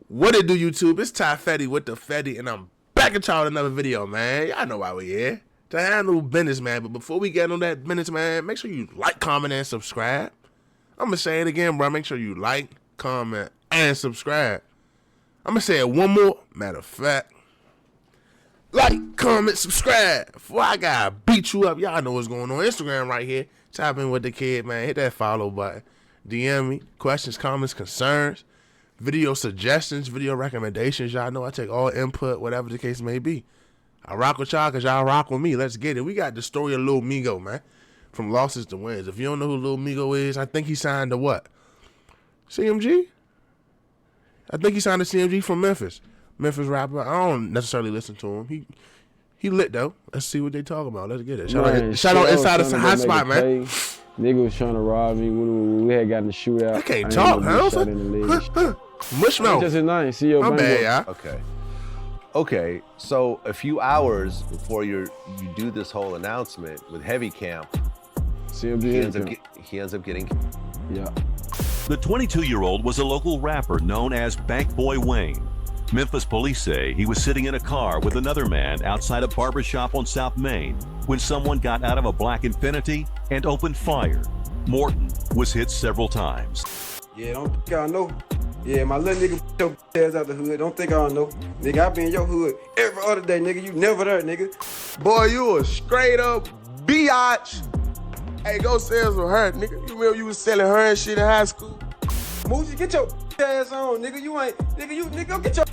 What it do, YouTube? It's Ty Fetty with the Fetty, and I'm back at y'all with another video, man. Y'all know why we here. To handle business, man. But before we get on that business, man, make sure you like, comment, and subscribe. I'm going to say it again, bro. Make sure you like, comment, and subscribe. I'm going to say it one more. Matter of fact, like, comment, subscribe. Before I got to beat you up, y'all know what's going on. Instagram right here. Tap in with the kid, man. Hit that follow button. DM me. Questions, comments, concerns. Video suggestions, video recommendations. Y'all know I take all input, whatever the case may be. I rock with y'all because y'all rock with me. Let's get it. We got the story of Lil Migo, man. From losses to wins. If you don't know who Lil Migo is, I think he signed to what? CMG? I think he signed to CMG from Memphis. Memphis rapper. I don't necessarily listen to him. He lit, though. Let's see what they talk about. Let's get it. Shout out Inside the Hot Spot, man. Nigga was trying to rob me. We had gotten the shootout. I can't talk, huh? Mushmouth. Just a nine. See your my bad, y'all. Okay. So a few hours before you do this whole announcement with Heavy Camp, CMG he ends up getting. Yeah. The 22-year-old was a local rapper known as Bank Boy Wayne. Memphis police say he was sitting in a car with another man outside a barbershop on South Main when someone got out of a black Infiniti and opened fire. Morton was hit several times. Yeah, don't think I know. Yeah, my little nigga your ass out the hood. Don't think I don't know. Nigga, I be in your hood every other day, nigga. You never there, nigga. Boy, you a straight up biatch. Hey, go sell some her, nigga. You remember you was selling her and shit in high school? Moosey, get your ass on, nigga. You ain't, nigga, go get your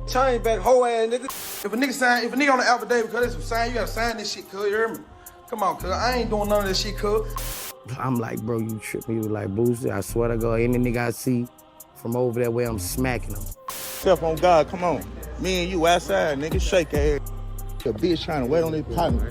chain back, hoe ass, nigga. If a nigga on the affidavit, cuz, there's some sign, you gotta sign this shit, cuz, you hear me? Come on, cuz, I ain't doing none of this shit, cuz. I'm like, bro, you trip me. You like, Booster, I swear to God, any nigga I see from over that way, I'm smacking him. Step on God, come on. Me and you outside, nigga, shake ass. The bitch trying to wait on his partner.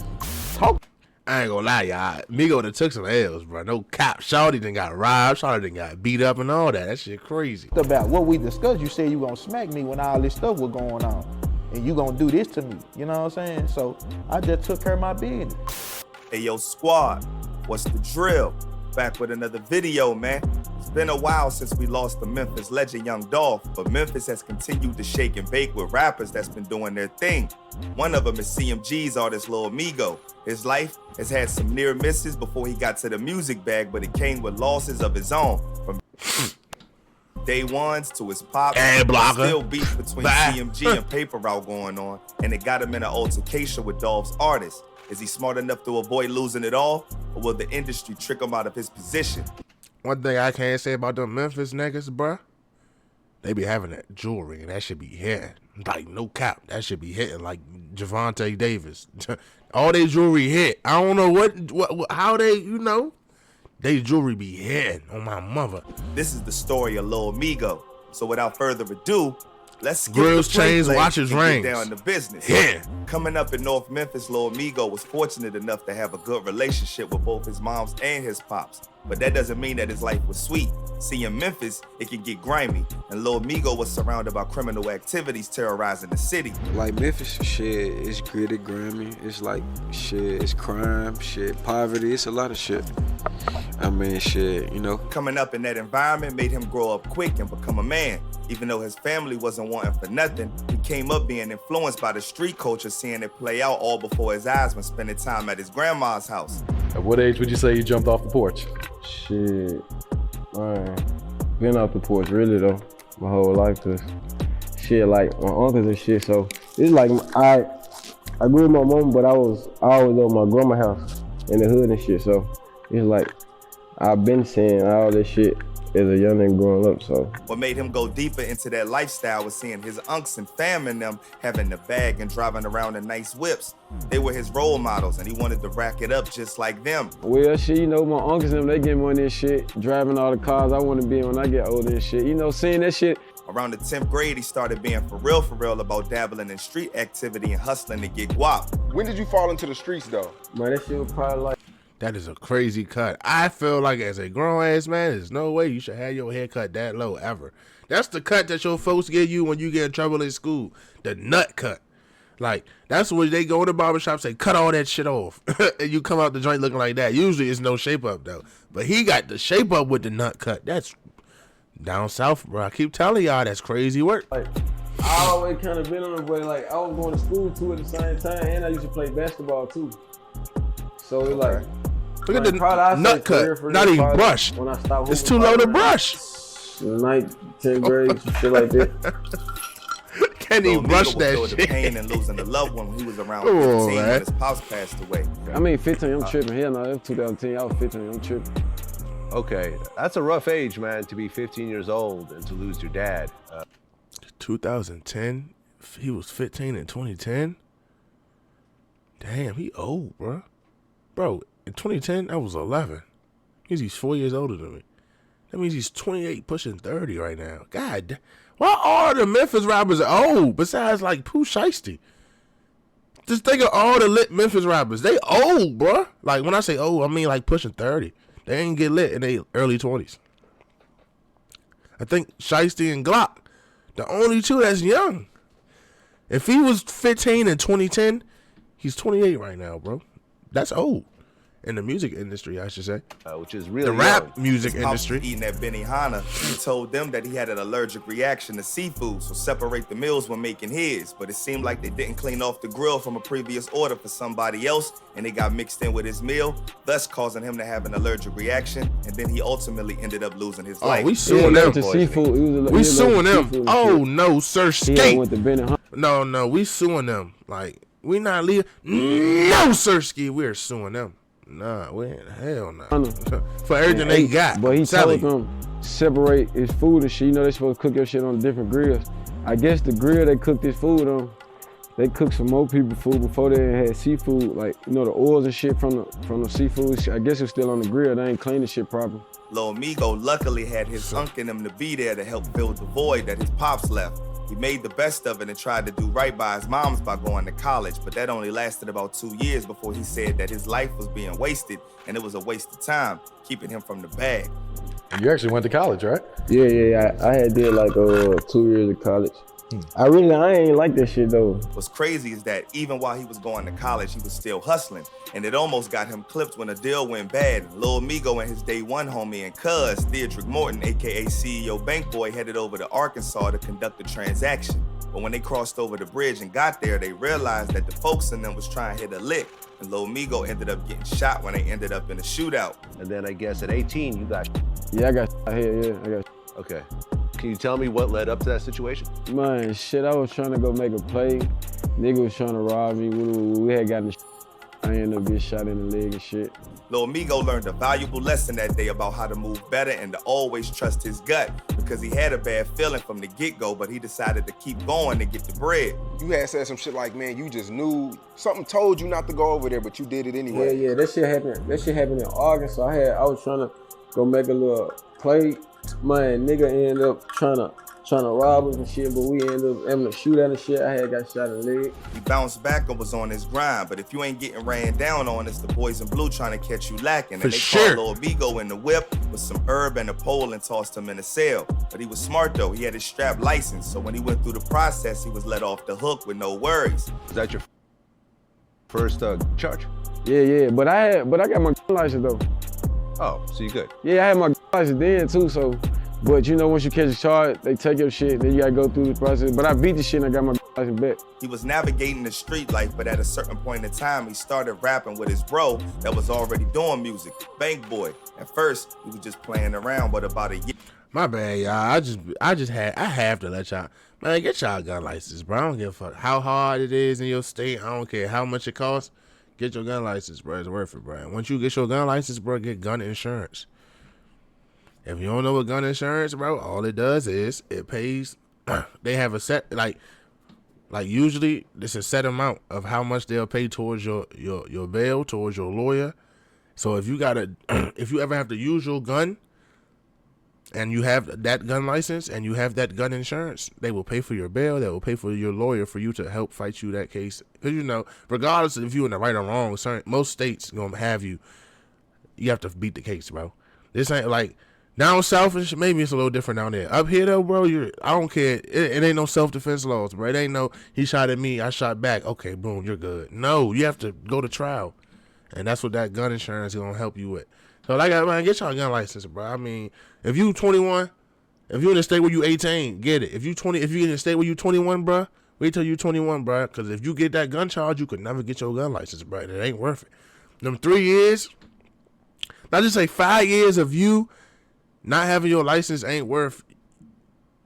Talk. I ain't gonna lie, y'all. Migo done took some L's, bro. No cap. Shawty done got robbed. Shawty done got beat up and all that. That shit crazy. About what we discussed, you said you gonna smack me when all this stuff was going on. And you gonna do this to me. You know what I'm saying? So I just took care of my business. Hey, yo, squad. What's the drill? Back with another video, man. It's been a while since we lost the Memphis legend Young Dolph, but Memphis has continued to shake and bake with rappers that's been doing their thing. One of them is CMG's artist Lil Migo. His life has had some near misses before he got to the music bag, but it came with losses of his own. From day ones to his pop, still beef between CMG and Paper Route going on, and it got him in an altercation with Dolph's artist. Is he smart enough to avoid losing it all, or will the industry trick him out of his position? One thing I can't say about them Memphis niggas, bruh, they be having that jewelry, and that should be hitting. Like, no cap, that should be hitting like Javante Davis. All they jewelry hit. I don't know what how they, you know, they jewelry be hitting on my mother. This is the story of Lil Migo. So without further ado, let's skip grills, the chains, watches, rings. Get down to business. Yeah. Coming up in North Memphis, Lil Migo was fortunate enough to have a good relationship with both his moms and his pops. But that doesn't mean that his life was sweet. See, in Memphis, it can get grimy, and Lil Migo was surrounded by criminal activities terrorizing the city. Like Memphis, shit, it's gritty, grimy. It's like, shit, it's crime, shit, poverty. It's a lot of shit. I mean, shit, you know. Coming up in that environment made him grow up quick and become a man. Even though his family wasn't wanting for nothing, he came up being influenced by the street culture, seeing it play out all before his eyes when spending time at his grandma's house. At what age would you say you jumped off the porch? Shit, man, been off the porch really though, my whole life, cause shit, like my uncles and shit, so it's like I grew with my mom, but I was always at my grandma's house in the hood and shit, so it's like I've been seeing all this shit as a young nigga growing up, so. What made him go deeper into that lifestyle was seeing his unks and fam and them having the bag and driving around in nice whips. They were his role models, and he wanted to rack it up just like them. Well, shit, you know, my uncles and them, they get money and shit, driving all the cars I want to be in when I get older and shit. You know, seeing that shit. Around the 10th grade, he started being for real about dabbling in street activity and hustling to get guap. When did you fall into the streets, though? Man, that shit was probably like. That is a crazy cut. I feel like as a grown-ass man, there's no way you should have your hair cut that low ever. That's the cut that your folks give you when you get in trouble in school. The nut cut. Like, that's where they go in the barbershop, say, cut all that shit off. And you come out the joint looking like that. Usually it's no shape up, though. But he got the shape up with the nut cut. That's Down south, bro. I keep telling y'all that's crazy work. Like, I always kind of been on the way. Like, I was going to school too at the same time, and I used to play basketball too. So it's like, look at the nut cut, not even brush. When I stopped, it's too low to brush. 9th, 10th grade, shit like that. Can't even brush that shit. The pain and losing a loved one when he was around 15 when his pops passed away. I mean, 15, I'm tripping. Hell no, that was 2010. I was 15, I'm tripping. Okay, that's a rough age, man, to be 15 years old and to lose your dad. 2010, he was 15 in 2010. Damn, he old, bro. Bro, in 2010, I was 11. He's 4 years older than me. That means he's 28, pushing 30 right now. God, why are the Memphis rappers old besides like Pooh Shiesty? Just think of all the lit Memphis rappers. They old, bro. Like when I say old, I mean like pushing 30. They ain't get lit in their early 20s. I think Shiesty and Glock, the only two that's young. If he was 15 in 2010, he's 28 right now, bro. That's old. In the music industry, I should say. Which is really the rap music industry. Eating at Benihana, he told them that he had an allergic reaction to seafood, so separate the meals when making his. But it seemed like they didn't clean off the grill from a previous order for somebody else, and they got mixed in with his meal, thus causing him to have an allergic reaction. And then he ultimately ended up losing his life. We suing them. We suing them. Oh no, sir, skate. No, we suing them. Like we not leaving. No, sir, ski. We're suing them. Nah, we ain't. Hell no. For everything they got. But he told them separate his food and shit. You know they supposed to cook your shit on different grills. I guess the grill they cooked this food on, they cooked some more people food before they had seafood. Like, you know, the oils and shit from the seafood. I guess it's still on the grill. They ain't clean the shit proper. Lil Migo luckily had his unk in him to be there to help fill the void that his pops left. He made the best of it and tried to do right by his moms by going to college, but that only lasted about 2 years before he said that his life was being wasted and it was a waste of time, keeping him from the bag. You actually went to college, right? Yeah. I had did like 2 years of college. I ain't like that shit though. What's crazy is that even while he was going to college, he was still hustling. And it almost got him clipped when a deal went bad. Lil Migo and his day one homie and cuz, Theodric Morton, aka CEO Bank Boy, headed over to Arkansas to conduct a transaction. But when they crossed over the bridge and got there, they realized that the folks in them was trying to hit a lick. And Lil Migo ended up getting shot when they ended up in a shootout. And then I guess at 18, you got... Yeah, I got shot here, yeah, I got shot. Okay. Can you tell me what led up to that situation? Man, shit, I was trying to go make a play. Nigga was trying to rob me. We had gotten I ended up getting shot in the leg and shit. Lil Migo learned a valuable lesson that day about how to move better and to always trust his gut, because he had a bad feeling from the get-go, but he decided to keep going to get the bread. You had said some shit like, man, you just knew, something told you not to go over there, but you did it anyway. Yeah, that shit happened in August. So I was trying to go make a little play. Man, nigga ended up trying to rob us and shit, but we ended up having to shoot at and shit. I had got shot in the leg. He bounced back and was on his grind, but if you ain't getting ran down on, it's the boys in blue trying to catch you lacking. And they caught Lil Migo in the whip with some herb and a pole and tossed him in a cell. But he was smart though, he had his strap license, so when he went through the process, he was let off the hook with no worries. Is that your first charge? Yeah, but I got my license though. Oh, so you good? Yeah, I had my license then too, so. But you know, once you catch a charge, they take your shit, then you gotta go through the process. But I beat the shit and I got my license back. He was navigating the street life, but at a certain point in time, he started rapping with his bro that was already doing music, Bank Boy. At first, he was just playing around, but about a year. My bad, y'all. I have to let y'all, man, get y'all gun license, bro. I don't give a fuck how hard it is in your state. I don't care how much it costs. Get your gun license, bro. It's worth it, bro. Once you get your gun license, bro, get gun insurance. If you don't know what gun insurance, bro, all it does is it pays. They have a set, like usually it's a set amount of how much they'll pay towards your bail, towards your lawyer. So if you if you ever have to use your gun, and you have that gun license and you have that gun insurance, they will pay for your bail. They will pay for your lawyer for you to help fight you that case. Because, you know, regardless if you're in the right or wrong, most states going to have you have to beat the case, bro. This ain't like down south, and maybe it's a little different down there. Up here, though, bro, I don't care. It ain't no self-defense laws, bro. It ain't no, he shot at me, I shot back. Okay, boom, you're good. No, you have to go to trial. And that's what that gun insurance is going to help you with. So, like, man, get y'all gun license, bro. I mean, if you 21, If you're in a state where you 18, get it. If you in a state where you 21, bruh, wait till you 21, bruh. Because if you get that gun charge, you could never get your gun license, bruh. It ain't worth it. Them 3 years, not just say 5 years of you not having your license ain't worth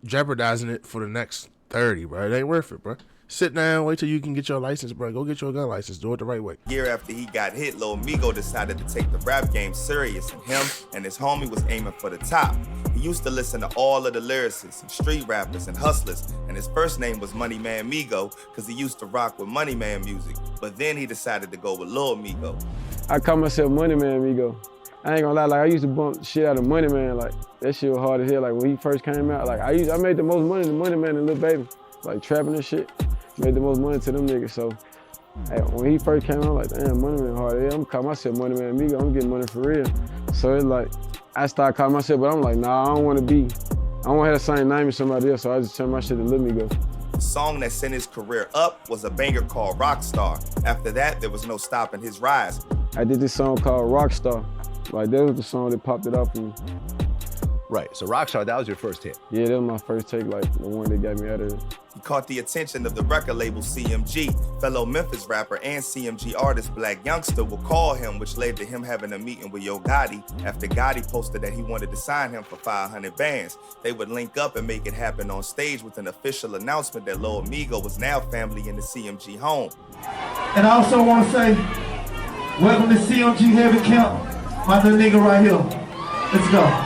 jeopardizing it for the next 30, bruh. It ain't worth it, bruh. Sit down, wait till you can get your license, bro. Go get your gun license. Do it the right way. Year after he got hit, Lil Migo decided to take the rap game serious, and him and his homie was aiming for the top. He used to listen to all of the lyricists and street rappers and hustlers, and his first name was Money Man Migo because he used to rock with Money Man music. But then he decided to go with Lil Migo. I call myself Money Man Migo. I ain't gonna lie, like I used to bump shit out of Money Man, like that shit was hard as hell. Like when he first came out, like I made the most money to Money Man and Lil Baby, like trapping and shit. Made the most money to them niggas, so hey, when he first came out, I'm like, damn, Money Man hard. Yeah, I'm calling myself Money Man Migo. I'm getting money for real. So it's like, I started calling myself, but I'm like, nah, I don't want to have the same name as somebody else, so I just turned my shit to Lil Migo. The song that sent his career up was a banger called Rockstar. After that, there was no stopping his rise. I did this song called Rockstar. Like, that was the song that popped it up for me. Right, so Rockstar, that was your first hit. Yeah, that was my first take, like the one that got me out of it. He caught the attention of the record label CMG. Fellow Memphis rapper and CMG artist Black Youngster would call him, which led to him having a meeting with Yo Gotti after Gotti posted that he wanted to sign him for 500 bands. They would link up and make it happen on stage with an official announcement that Lil Migo was now family in the CMG home. And I also want to say, welcome to CMG Heavy Camp. My little nigga right here. Let's go.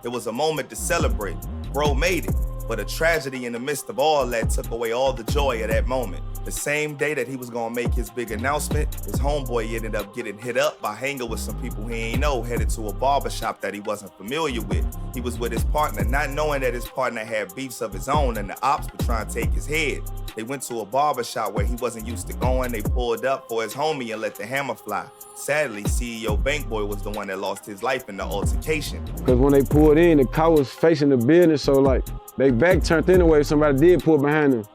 It was a moment to celebrate. Bro made it. But a tragedy in the midst of all that took away all the joy of that moment. The same day that he was gonna make his big announcement, his homeboy ended up getting hit up by hanging with some people he ain't know, headed to a barbershop that he wasn't familiar with. He was with his partner, not knowing that his partner had beefs of his own and the ops were trying to take his head. They went to a barbershop where he wasn't used to going. They pulled up for his homie and let the hammer fly. Sadly, CEO Bankboy was the one that lost his life in the altercation. Because when they pulled in, the car was facing the building, so like, they back turned in a way, somebody did pull behind them.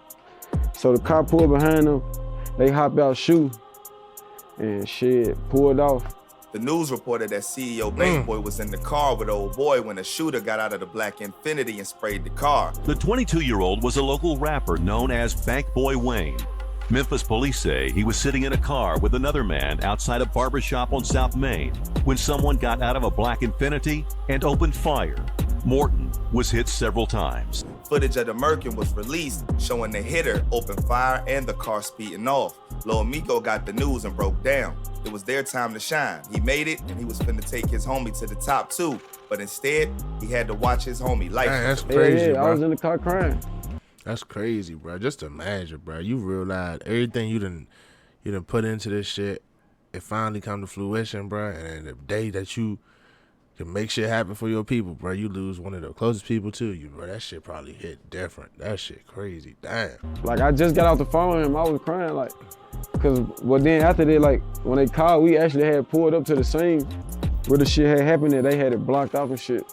So the car pulled behind them, they hopped out shooting, and shit, pulled off. The news reported that CEO Bankboy was in the car with old boy when a shooter got out of the black Infiniti and sprayed the car. The 22-year-old was a local rapper known as Bankboy Wayne. Memphis police say he was sitting in a car with another man outside a barbershop on South Main when someone got out of a black Infiniti and opened fire. Morton was hit several times. Footage of the Merkin was released showing the hitter open fire and the car speeding off. Lil Migo got the news and broke down. It was their time to shine. He made it and he was finna take his homie to the top too. But instead, he had to watch his homie life. Man, that's crazy, bro. I was in the car crying. That's crazy, bro. Just imagine, bro. You realize everything you done put into this shit, it finally come to fruition, bro. And the day that you can make shit happen for your people, bro, you lose one of the closest people to you, bro. That shit probably hit different. That shit crazy. Damn. Like, I just got off the phone with him. I was crying, like, because, well, then after they, like, when they called, we actually had pulled up to the scene where the shit had happened and they had it blocked off and shit.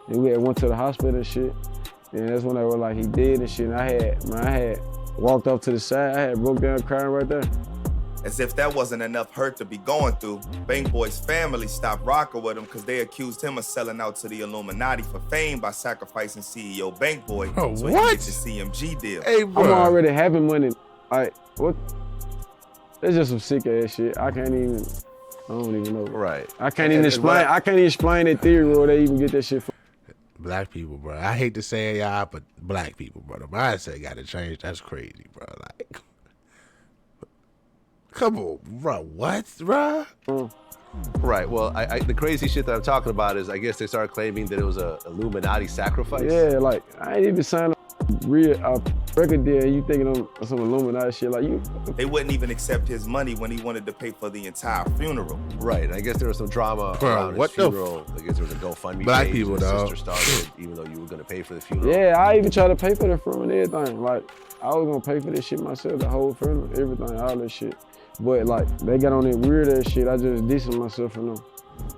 And we had went to the hospital and shit. And that's when they were like, he dead and shit. And I had walked off to the side. I had broke down crying right there. As if that wasn't enough hurt to be going through, Bankboy's family stopped rocking with him because they accused him of selling out to the Illuminati for fame by sacrificing CEO Bankboy so he could get the CMG deal. Hey, bro. I'm already having money. Like, what? That's just some sick ass shit. I don't even know. Right. I can't even explain that theory where they even get that shit from. Black people, bro. I hate to say it, y'all, but black people, bro. The mindset got to change. That's crazy, bro. Like, come on, bro. What, bro? Right. Well, the crazy shit that I'm talking about is I guess they started claiming that it was a Illuminati sacrifice. Yeah, like, I ain't even signed a real record deal. You thinking of some Illuminati shit like you? They wouldn't even accept his money when he wanted to pay for the entire funeral. Right. And I guess there was some drama around his funeral. I guess there was a GoFundMe Black page people, his dog. sister started, even though you were going to pay for the funeral. Yeah, I even tried to pay for the funeral and everything. Like, I was gonna pay for this shit myself, the whole funeral, everything, all that shit. But like, they got on that weird ass shit. I just distanced myself from them.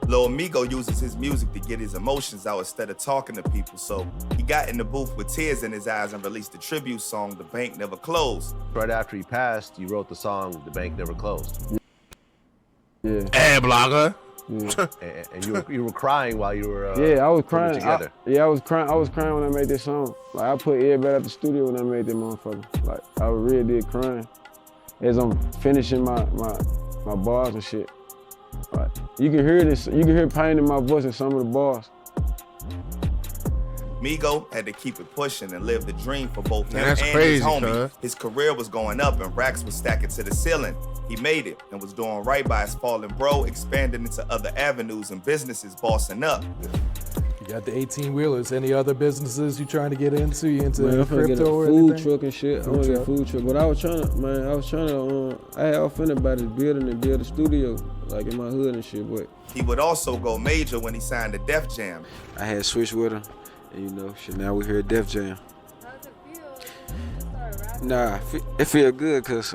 Lil Migo uses his music to get his emotions out instead of talking to people. So he got in the booth with tears in his eyes and released the tribute song, The Bank Never Closed. Right after he passed, you wrote the song, The Bank Never Closed. Yeah. Hey, blogger. Yeah. and you were crying while you were yeah, I was putting crying. it together. I was crying. I was crying when I made this song. Like I put everybody at the studio when I made that motherfucker. Like I really did crying as I'm finishing my bars and shit. Like you can hear this. You can hear pain in my voice in some of the bars. Migo had to keep it pushing and live the dream for both him that's and crazy, his homie. cuz. His career was going up and racks was stacking to the ceiling. He made it and was doing right by his fallen bro, expanding into other avenues and businesses, bossing up. You got the 18-wheelers. Any other businesses you trying to get into? You into Man, I'm finna get a crypto or food anything? truck and shit. I want to get a food truck. But I was trying to, I had finna buy this building and build a studio, like in my hood and shit, but. He would also go major when he signed to Def Jam. I had switched with her, and you know, shit, now we here at Def Jam. Nah, it feel good, cause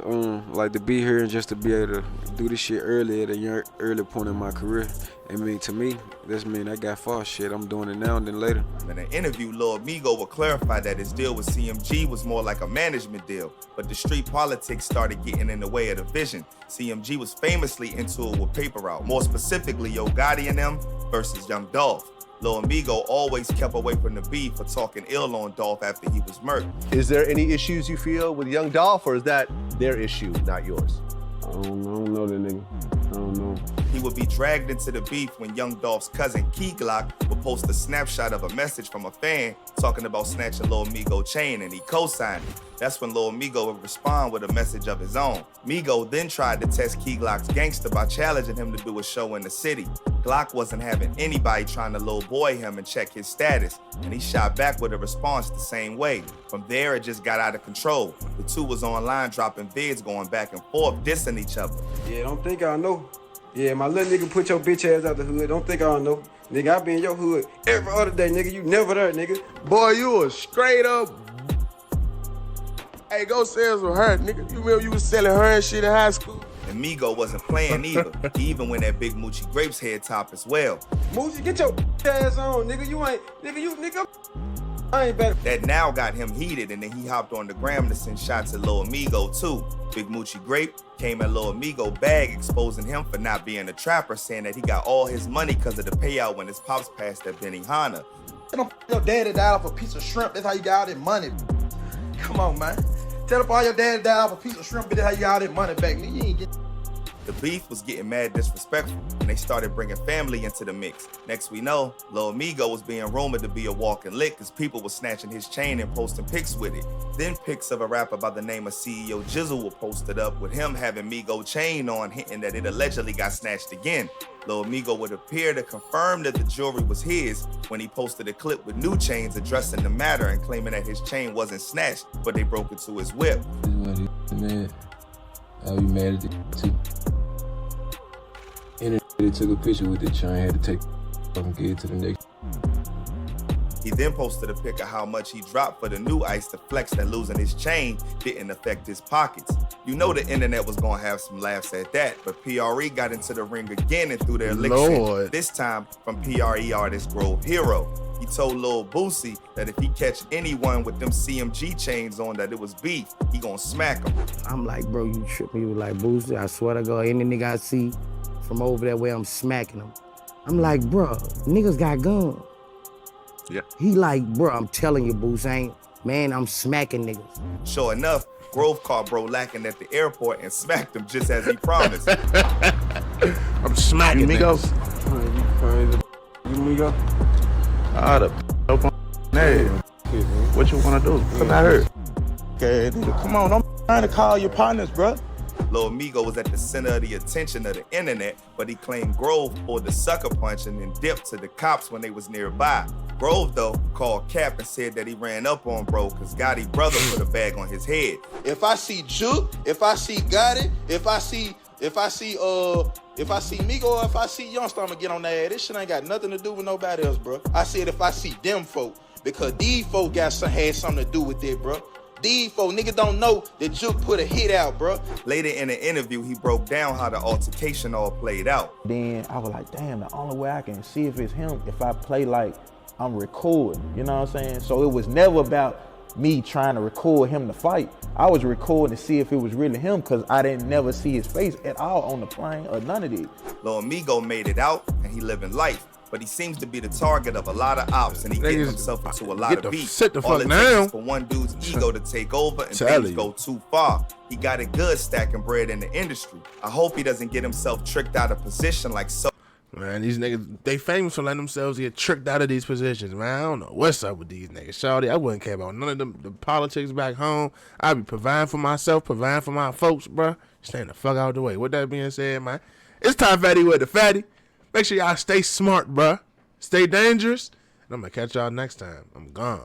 like to be here and just to be able to do this shit early at a early point in my career. I mean, to me, this mean I got far shit. I'm doing it now and then later. In an interview, Lil Migo would clarify that his deal with CMG was more like a management deal, but the street politics started getting in the way of the vision. CMG was famously into it with Paper Route, more specifically Yo Gotti and them versus Young Dolph. Lil Migo always kept away from the beef for talking ill on Dolph after he was murked. Is there any issues you feel with Young Dolph, or is that their issue, not yours? I don't know that nigga. I don't know. He would be dragged into the beef when Young Dolph's cousin Key Glock would post a snapshot of a message from a fan talking about snatching Lil Migo chain, and he co-signed it. That's when Lil Migo would respond with a message of his own. Migo then tried to test Key Glock's gangster by challenging him to do a show in the city. Glock wasn't having anybody trying to low boy him and check his status, and he shot back with a response the same way. From there, it just got out of control. The two was online dropping vids going back and forth, dissing each other. Yeah, don't think I know. Yeah, my little nigga put your bitch ass out the hood. Don't think I don't know. Nigga, I be in your hood every other day, nigga. You never there, nigga. Boy, you a straight up. Hey, go sell some her, nigga. You remember you was selling her and shit in high school? And Migo wasn't playing either. He even went at Big Moochie Grapes head top as well. Moochie, get your ass on, nigga. You ain't, nigga. I ain't better. That now got him heated, and then he hopped on the gram to send shots at Lil Migo too. Big Moochie Grape came at Lil Migo bag, exposing him for not being a trapper, saying that he got all his money because of the payout when his pops passed at Benihana. Your daddy died off a piece of shrimp. That's how you got all that money. Come on, man. Tell them all your daddy died off a piece of shrimp, but that's how you got all that money back. Nigga, you ain't get. The beef was getting mad disrespectful, and they started bringing family into the mix. Next we know, Lil Migo was being rumored to be a walking lick because people were snatching his chain and posting pics with it. Then pics of a rapper by the name of CEO Jizzle were posted up with him having Migo chain on, hinting that it allegedly got snatched again. Lil Migo would appear to confirm that the jewelry was his when he posted a clip with new chains addressing the matter and claiming that his chain wasn't snatched, but they broke into his whip. Man, I'll be mad at it too. And they took a picture with the chain, had to take fucking kid to the next. He then posted a pic of how much he dropped for the new ice to flex that losing his chain didn't affect his pockets. You know the internet was gonna have some laughs at that, but PRE got into the ring again and threw their licks, this time from PRE artist Grove Hero. He told Lil Boosie that if he catch anyone with them CMG chains on that it was beef, he gonna smack him. I'm like, bro, you tripping. You like, Boosie, I swear to God, any nigga I see from over that way, I'm smacking him. I'm like, bro, niggas got guns. Yeah. He like, bro, I'm telling you, Boosie, man, I'm smacking niggas. Sure enough, Grove caught bro lacking at the airport and smacked him just as he promised. I'm smacking Migos. You Migo? The dope on hey. What you wanna do? Come out here. Okay, nigga, come on, I'm trying to call your partners, bro. Lil Migo was at the center of the attention of the internet, but he claimed Grove pulled the sucker punch and then dipped to the cops when they was nearby. Grove, though, called Cap and said that he ran up on bro because Gotti's brother put a bag on his head. If I see Juke, if I see Gotti, if I see Migo, or if I see Youngster, I'ma get on that ass. This shit ain't got nothing to do with nobody else, bro. I said if I see them folk, because these folk had something to do with it, bro. These folk niggas don't know that Juke put a hit out, bro. Later in the interview, he broke down how the altercation all played out. Then I was like, damn, the only way I can see if it's him, if I play like I'm recording, you know what I'm saying? So it was never about me trying to record him to fight. I was recording to see if it was really him because I didn't never see his face at all on the plane or none of this. Lil Migo made it out and he living life, but he seems to be the target of a lot of ops and he getting himself into a lot of beef. Sit the All fuck it takes down. is for one dude's ego to take over and Tell things you. go too far. He got it good stacking bread in the industry. I hope he doesn't get himself tricked out of position like so. Man, these niggas, they famous for letting themselves get tricked out of these positions, man. I don't know what's up with these niggas. Shawty, I wouldn't care about none of them, the politics back home. I'd be providing for myself, providing for my folks, bruh. Staying the fuck out the way. With that being said, man, it's Ty Fatty with the Fatty. Make sure y'all stay smart, bruh. Stay dangerous. And I'm going to catch y'all next time. I'm gone.